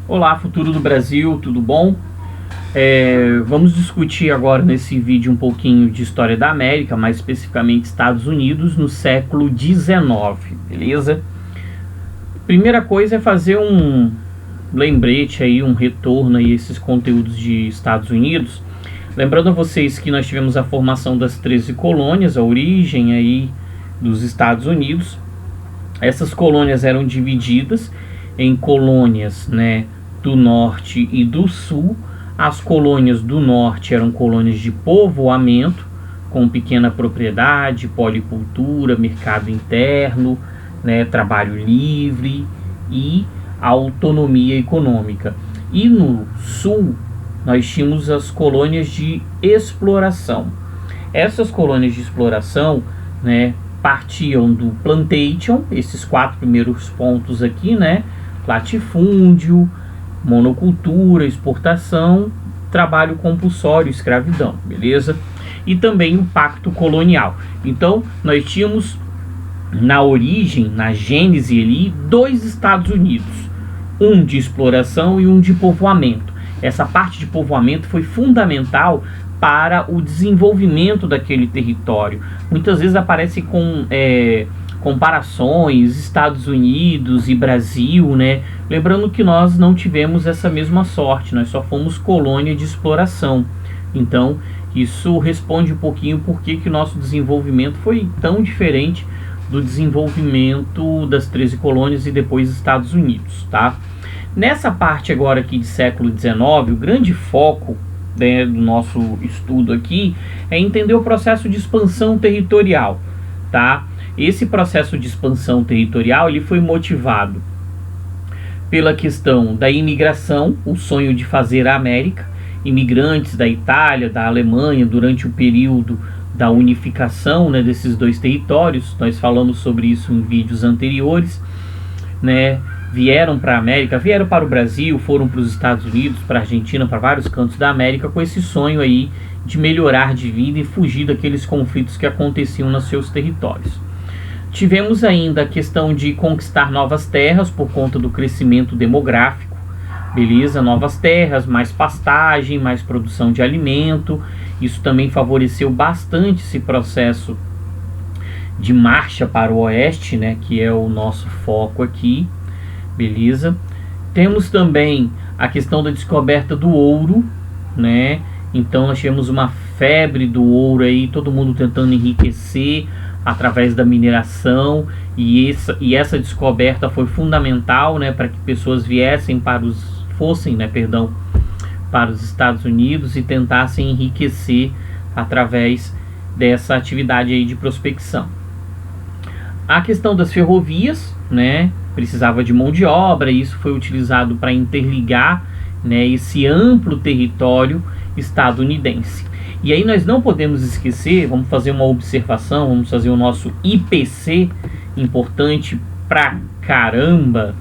Olá, futuro do Brasil, tudo bom? Vamos discutir agora nesse vídeo um pouquinho de história da América, mais especificamente Estados Unidos no século XIX, beleza? Primeira coisa é fazer um lembrete aí, um retorno aí a esses conteúdos de Estados Unidos. Lembrando a vocês que nós tivemos a formação das 13 colônias, a origem aí dos Estados Unidos. Essas colônias eram divididas em colônias, né, do norte e do sul. As colônias do norte eram colônias de povoamento, com pequena propriedade, policultura, mercado interno, né, trabalho livre e autonomia econômica. E no sul nós tínhamos as colônias de exploração. Essas colônias de exploração, né, partiam do plantation, esses 4 primeiros pontos aqui, né, latifúndio, monocultura, exportação, trabalho compulsório, escravidão, beleza? E também o pacto colonial. Então, nós tínhamos na origem, na gênese ali, 2 Estados Unidos, um de exploração e um de povoamento. Essa parte de povoamento foi fundamental para o desenvolvimento daquele território. Muitas vezes aparece com comparações Estados Unidos e Brasil, né? Lembrando que nós não tivemos essa mesma sorte, nós só fomos colônia de exploração. Então isso responde um pouquinho por que o nosso desenvolvimento foi tão diferente do desenvolvimento das 13 colônias e depois Estados Unidos, tá? Nessa parte agora aqui de século XIX, o grande foco, né, do nosso estudo aqui é entender o processo de expansão territorial, tá? Esse processo de expansão territorial ele foi motivado pela questão da imigração, o sonho de fazer a América, imigrantes da Itália, da Alemanha, durante o período da unificação, né, desses 2 territórios. Nós falamos sobre isso em vídeos anteriores, né? Vieram para a América, vieram para o Brasil, foram para os Estados Unidos, para a Argentina, para vários cantos da América, com esse sonho aí de melhorar de vida e fugir daqueles conflitos que aconteciam nos seus territórios. Tivemos ainda a questão de conquistar novas terras por conta do crescimento demográfico, beleza? Novas terras, mais pastagem, mais produção de alimento. Isso também favoreceu bastante esse processo de marcha para o oeste, né, que é o nosso foco aqui. Beleza? Temos também a questão da descoberta do ouro, né? Então nós tivemos uma febre do ouro aí, todo mundo tentando enriquecer através da mineração, e essa descoberta foi fundamental, né, para que pessoas fossem para os Estados Unidos e tentassem enriquecer através dessa atividade aí de prospecção. A questão das ferrovias, né? Precisava de mão de obra, e isso foi utilizado para interligar, né, esse amplo território estadunidense. E aí nós não podemos esquecer, vamos fazer uma observação, vamos fazer o nosso IPC, importante pra caramba.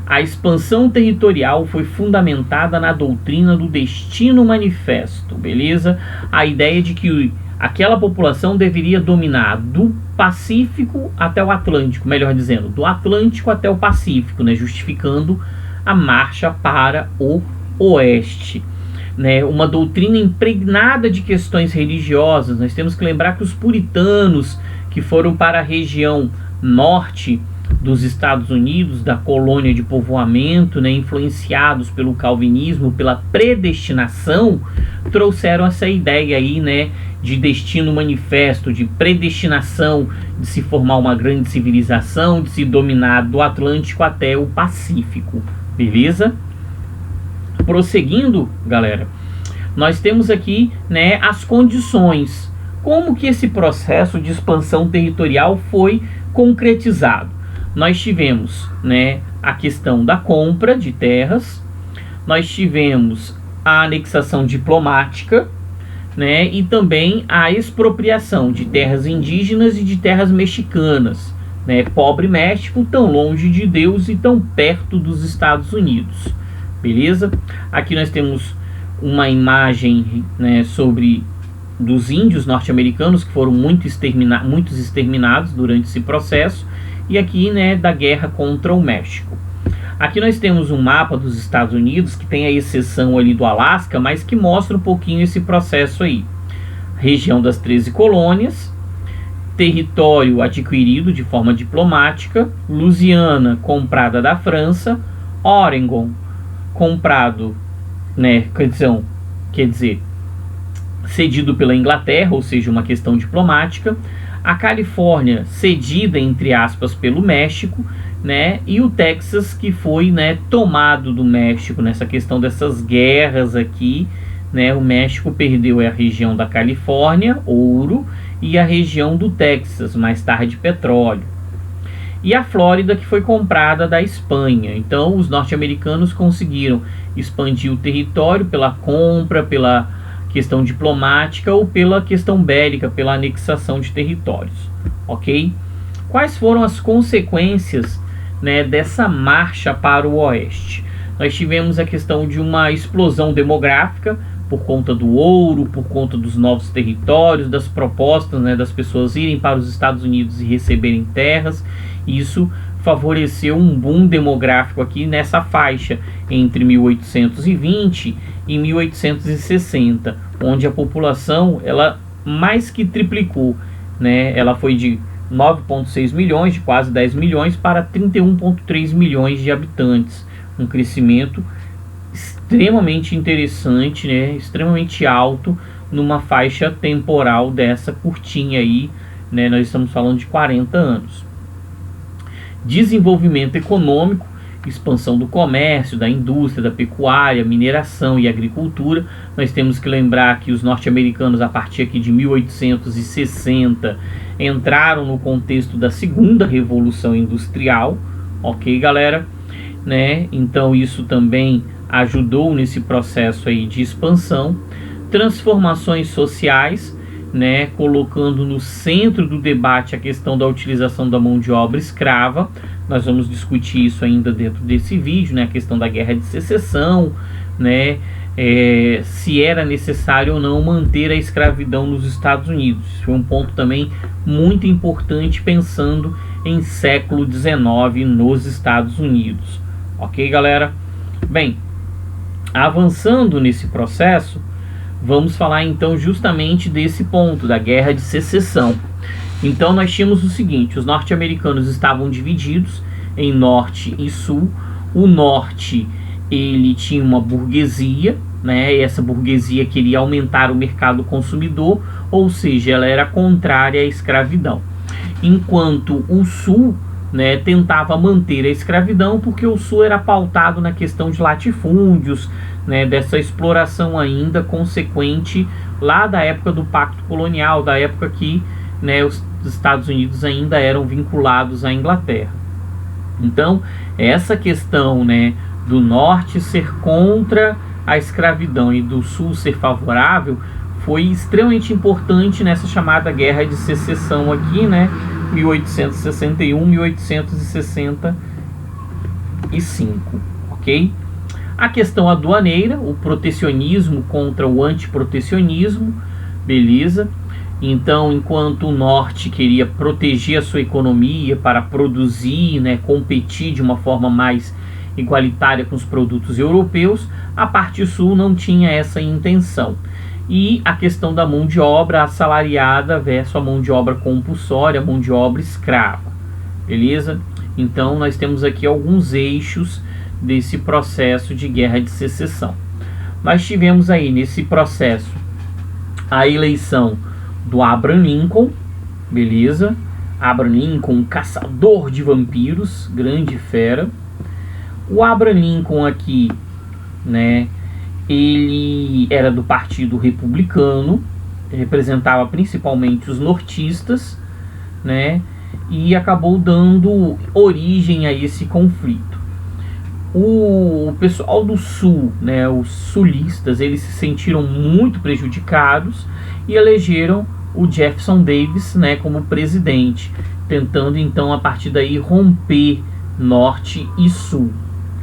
A expansão territorial foi fundamentada na doutrina do Destino Manifesto, beleza? A ideia de que aquela população deveria dominar do Pacífico até o Atlântico, melhor dizendo, do Atlântico até o Pacífico, né, justificando a marcha para o oeste, né, uma doutrina impregnada de questões religiosas. Nós temos que lembrar que os puritanos que foram para a região norte dos Estados Unidos, da colônia de povoamento, né, influenciados pelo calvinismo, pela predestinação, trouxeram essa ideia aí, né, de destino manifesto, de predestinação, de se formar uma grande civilização, de se dominar do Atlântico até o Pacífico, beleza? Prosseguindo, galera, nós temos aqui, né, as condições, como que esse processo de expansão territorial foi concretizado. Nós tivemos, né, a questão da compra de terras, nós tivemos a anexação diplomática, né, e também a expropriação de terras indígenas e de terras mexicanas, né, pobre México, tão longe de Deus e tão perto dos Estados Unidos, beleza? Aqui nós temos uma imagem, né, sobre dos índios norte-americanos que foram muitos exterminados durante esse processo, e aqui, né, da guerra contra o México. Aqui nós temos um mapa dos Estados Unidos que tem a exceção ali do Alasca, mas que mostra um pouquinho esse processo aí. Região das 13 colônias, território adquirido de forma diplomática, Louisiana comprada da França, Oregon comprado, né, quer dizer, cedido pela Inglaterra, ou seja, uma questão diplomática, a Califórnia cedida, entre aspas, pelo México, né, e o Texas que foi, né, tomado do México nessa questão dessas guerras aqui, né, o México perdeu a região da Califórnia, ouro, e a região do Texas, mais tarde petróleo. E a Flórida que foi comprada da Espanha. Então os norte-americanos conseguiram expandir o território pela compra, pela questão diplomática ou pela questão bélica, pela anexação de territórios, ok? Quais foram as consequências, né, dessa marcha para o oeste? Nós tivemos a questão de uma explosão demográfica por conta do ouro, por conta dos novos territórios, das propostas, né, das pessoas irem para os Estados Unidos e receberem terras. Isso favoreceu um boom demográfico aqui nessa faixa entre 1820 e 1860, onde a população ela mais que triplicou, né? Ela foi de 9,6 milhões, de quase 10 milhões, para 31,3 milhões de habitantes, um crescimento extremamente interessante, né? Extremamente alto numa faixa temporal dessa curtinha aí, né? Nós estamos falando de 40 anos. Desenvolvimento econômico, expansão do comércio, da indústria, da pecuária, mineração e agricultura. Nós temos que lembrar que os norte-americanos, a partir aqui de 1860, entraram no contexto da segunda revolução industrial, ok, galera? Né? Então isso também ajudou nesse processo aí de expansão. Transformações sociais, né, colocando no centro do debate a questão da utilização da mão de obra escrava. Nós vamos discutir isso ainda dentro desse vídeo, né, a questão da Guerra de Secessão, né, se era necessário ou não manter a escravidão nos Estados Unidos. Isso foi um ponto também muito importante pensando em século XIX nos Estados Unidos. Ok, galera? Bem, avançando nesse processo, vamos falar então justamente desse ponto, da Guerra de Secessão. Então nós tínhamos o seguinte: os norte-americanos estavam divididos em norte e sul. O norte, ele tinha uma burguesia, né? E essa burguesia queria aumentar o mercado consumidor, ou seja, ela era contrária à escravidão. Enquanto o sul, né, tentava manter a escravidão, porque o sul era pautado na questão de latifúndios, né, dessa exploração ainda consequente lá da época do Pacto Colonial, da época que, né, os Estados Unidos ainda eram vinculados à Inglaterra. Então, essa questão, né, do norte ser contra a escravidão e do sul ser favorável foi extremamente importante nessa chamada Guerra de Secessão aqui, né, 1861, 1865, ok? A questão aduaneira, o protecionismo contra o antiprotecionismo, beleza? Então, enquanto o norte queria proteger a sua economia para produzir, né, competir de uma forma mais igualitária com os produtos europeus, a parte sul não tinha essa intenção. E a questão da mão de obra assalariada versus a mão de obra compulsória, a mão de obra escrava, beleza? Então nós temos aqui alguns eixos desse processo de Guerra de Secessão. Nós tivemos aí nesse processo a eleição do Abraham Lincoln, beleza? Abraham Lincoln, caçador de vampiros, grande fera. O Abraham Lincoln aqui, né, ele era do Partido Republicano, representava principalmente os nortistas, né, e acabou dando origem a esse conflito. O pessoal do sul, né, os sulistas, eles se sentiram muito prejudicados e elegeram o Jefferson Davis, né, como presidente, tentando então a partir daí romper norte e sul.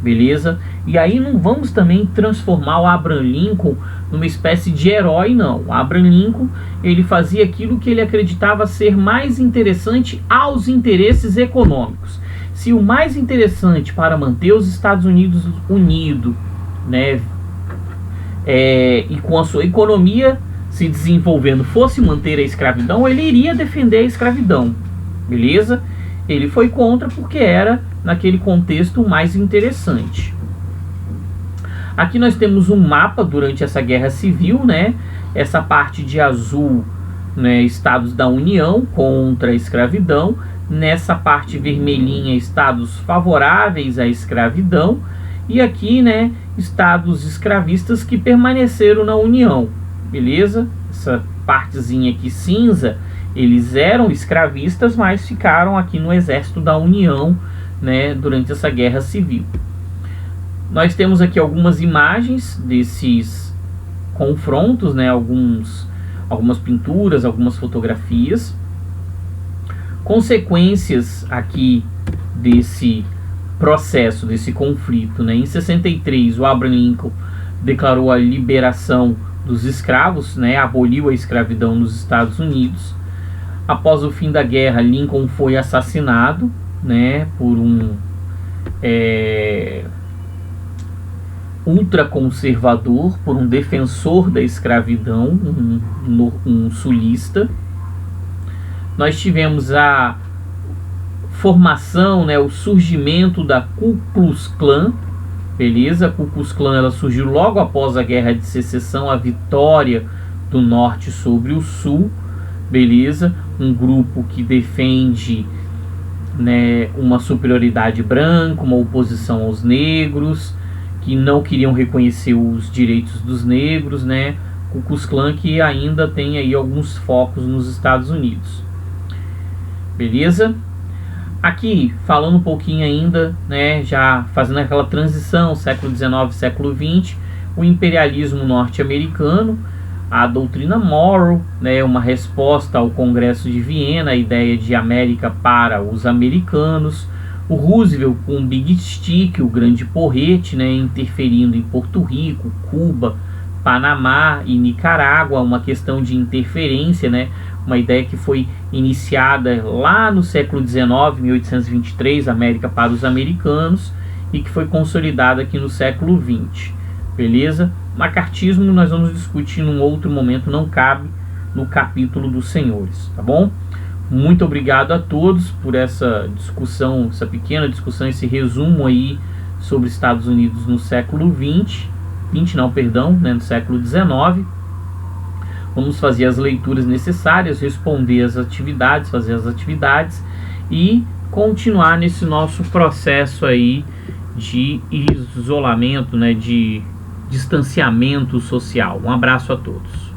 Beleza? E aí não vamos também transformar o Abraham Lincoln numa espécie de herói, não. O Abraham Lincoln, ele fazia aquilo que ele acreditava ser mais interessante aos interesses econômicos. se o mais interessante para manter os Estados Unidos unidos, né, e com a sua economia se desenvolvendo, fosse manter a escravidão, ele iria defender a escravidão, beleza? Ele foi contra porque era, naquele contexto, o mais interessante. Aqui nós temos um mapa durante essa guerra civil, né? Essa parte de azul, né, estados da União contra a escravidão. Nessa parte vermelhinha, estados favoráveis à escravidão. E aqui, né, estados escravistas que permaneceram na União, beleza? Essa partezinha aqui cinza, eles eram escravistas, mas ficaram aqui no exército da União, né, durante essa guerra civil. Nós temos aqui algumas imagens desses confrontos, né, algumas pinturas, algumas fotografias. Consequências aqui desse processo, desse conflito, né? Em 63, o Abraham Lincoln declarou a liberação dos escravos, né? Aboliu a escravidão nos Estados Unidos. Após o fim da guerra, Lincoln foi assassinado, né, por um ultraconservador, por um defensor da escravidão, um sulista. Nós tivemos a formação, né, o surgimento da Ku Klux Klan, beleza? A Ku Klux Klan, ela surgiu logo após a Guerra de Secessão, a vitória do Norte sobre o Sul, beleza? Um grupo que defende, né, uma superioridade branca, uma oposição aos negros, que não queriam reconhecer os direitos dos negros, né? Ku Klux Klan que ainda tem aí alguns focos nos Estados Unidos, beleza? Aqui, falando um pouquinho ainda, né, já fazendo aquela transição, século XIX, século XX, o imperialismo norte-americano, a doutrina Monroe, né, uma resposta ao Congresso de Viena, a ideia de América para os americanos, o Roosevelt com o Big Stick, o grande porrete, né, interferindo em Porto Rico, Cuba, Panamá e Nicarágua, uma questão de interferência, né, uma ideia que foi iniciada lá no século XIX, 1823, América para os americanos, e que foi consolidada aqui no século XX, beleza? Macartismo nós vamos discutir num outro momento, não cabe no capítulo dos senhores, tá bom? Muito obrigado a todos por essa discussão, essa pequena discussão, esse resumo aí sobre Estados Unidos no século XX, né, no século XIX. Vamos fazer as leituras necessárias, responder as atividades, fazer as atividades e continuar nesse nosso processo aí de isolamento, né, de distanciamento social. Um abraço a todos.